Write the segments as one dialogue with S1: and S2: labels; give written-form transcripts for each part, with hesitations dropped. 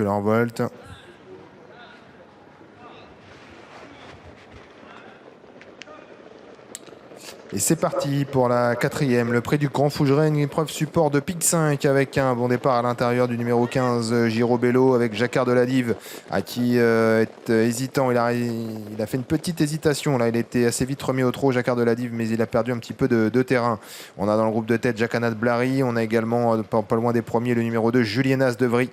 S1: Volt. Et c'est parti pour la quatrième, le prix du Grand Fougeray, une épreuve support de pique 5 avec un bon départ à l'intérieur du numéro 15, Girobello, avec Jacquard de la Dive à qui est hésitant. Il a fait une petite hésitation, là il était assez vite remis au trot, Jacquard de la Dive, mais il a perdu un petit peu de terrain. On a dans le groupe de tête Jacanat Blary, on a également pas loin des premiers le numéro 2, Julienas Devry.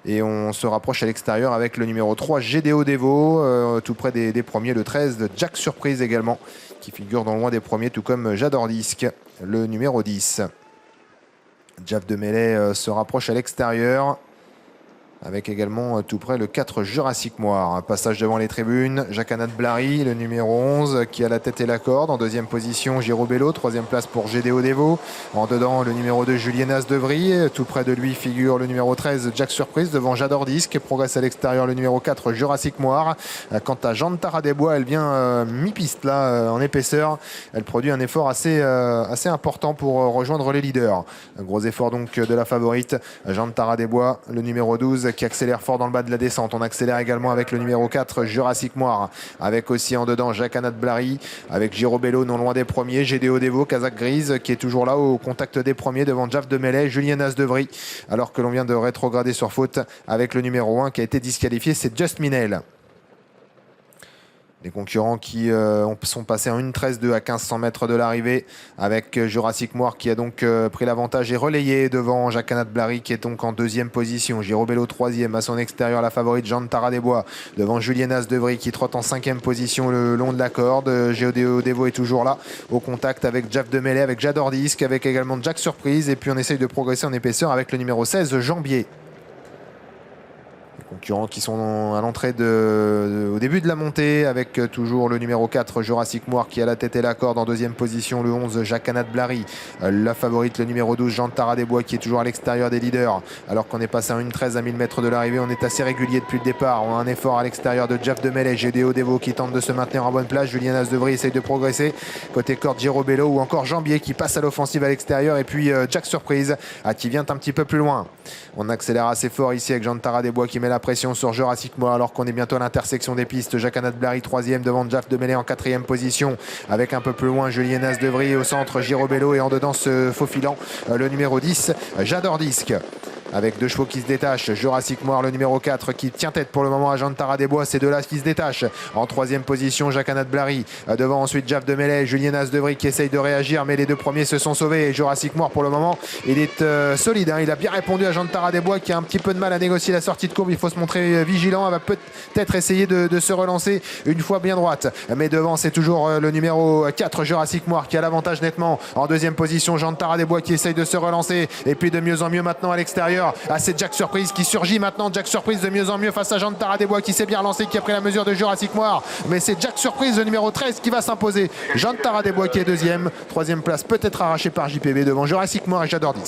S1: Et on se rapproche à l'extérieur avec le numéro 3, GDO Devo, tout près des premiers, le 13 de Jack Surprise également, qui figure dans le loin des premiers, tout comme J'adore Disque, le numéro 10. Jaff de Mêlée se rapproche à l'extérieur, avec également tout près le 4 Jurassic Moire. Un passage devant les tribunes, Jacanat Blary, le numéro 11, qui a la tête et la corde. En deuxième position, Girobello, troisième place pour GDO Devo. En dedans, le numéro 2, Julienas Devry. Tout près de lui figure le numéro 13, Jack Surprise, devant J'adore Disque. Progresse à l'extérieur le numéro 4, Jurassic Moire. Quant à Jantara des Bois, elle vient mi-piste là, en épaisseur. Elle produit un effort assez important pour rejoindre les leaders. Un gros effort donc de la favorite, Jantara des Bois, le numéro 12, qui accélère fort dans le bas de la descente. On accélère également avec le numéro 4, Jurassic Moire, avec aussi en dedans Jacanat Blary, avec Girobello non loin des premiers, GDO Devo, Kazakh Grise qui est toujours là au contact des premiers devant Jaff de Mêlée, Julienas Devry, alors que l'on vient de rétrograder sur faute avec le numéro 1 qui a été disqualifié, c'est Just Minel. Les concurrents qui sont passés en 1.13.2 à 1500 mètres de l'arrivée, avec Jurassic Moire qui a donc pris l'avantage et relayé devant Jacanat Blary qui est donc en deuxième position. Girobello troisième, à son extérieur la favorite Jantara des Bois devant Julienas Devry qui trotte en cinquième position le long de la corde. GDO Devo est toujours là au contact avec Jaff de Mêlée, avec J'adore Disque, avec également Jack Surprise, et puis on essaye de progresser en épaisseur avec le numéro 16, Jambier. Concurrents qui sont à l'entrée au début de la montée, avec toujours le numéro 4 Jurassic Moire qui a la tête et la corde. En deuxième position le 11 Jacanat Blary, la favorite le numéro 12 Jantara des Bois qui est toujours à l'extérieur des leaders, alors qu'on est passé en 1.13 à 1000 mètres de l'arrivée. On est assez régulier depuis le départ. On a un effort à l'extérieur de Jaff de Mêlée, GDO Devo qui tente de se maintenir en bonne place, Julienas Devry essaye de progresser côté corde, Girobello ou encore Jambier qui passe à l'offensive à l'extérieur, et puis Jack Surprise qui vient un petit peu plus loin. On accélère assez fort ici avec Jantara des Bois qui met la pression sur Jurassic Moire alors qu'on est bientôt à l'intersection des pistes. Jacanat Blary troisième devant Jaff de Mêlée en quatrième position, avec un peu plus loin Julienas Devry, au centre Girobello, et en dedans se faufilant le numéro 10 J'adore Disque, avec deux chevaux qui se détachent. Jurassic Moire, le numéro 4, qui tient tête pour le moment à Jantara des Bois. Ces deux-là qui se détachent. En troisième position, Jacanat Blary. Devant ensuite Jaff de Mêlée, Julienas Devry qui essaye de réagir, mais les deux premiers se sont sauvés. Et Jurassic Moire, pour le moment, il est solide. Il a bien répondu à Jantara des Bois qui a un petit peu de mal à négocier la sortie de courbe. Il faut se montrer vigilant. Elle va peut-être essayer de se relancer une fois bien droite. Mais devant, c'est toujours le numéro 4, Jurassic Moire, qui a l'avantage nettement. En deuxième position, Jantara des Bois qui essaye de se relancer. Et puis de mieux en mieux maintenant à l'extérieur. Ah, c'est Jack Surprise qui surgit maintenant. Jack Surprise de mieux en mieux face à Jantara des Bois qui s'est bien lancé, qui a pris la mesure de Jurassic Moire. Mais c'est Jack Surprise, le numéro 13, qui va s'imposer. Jantara des Bois qui est deuxième. Troisième place peut-être arrachée par JPB devant Jurassic Moire et J'adore Disque.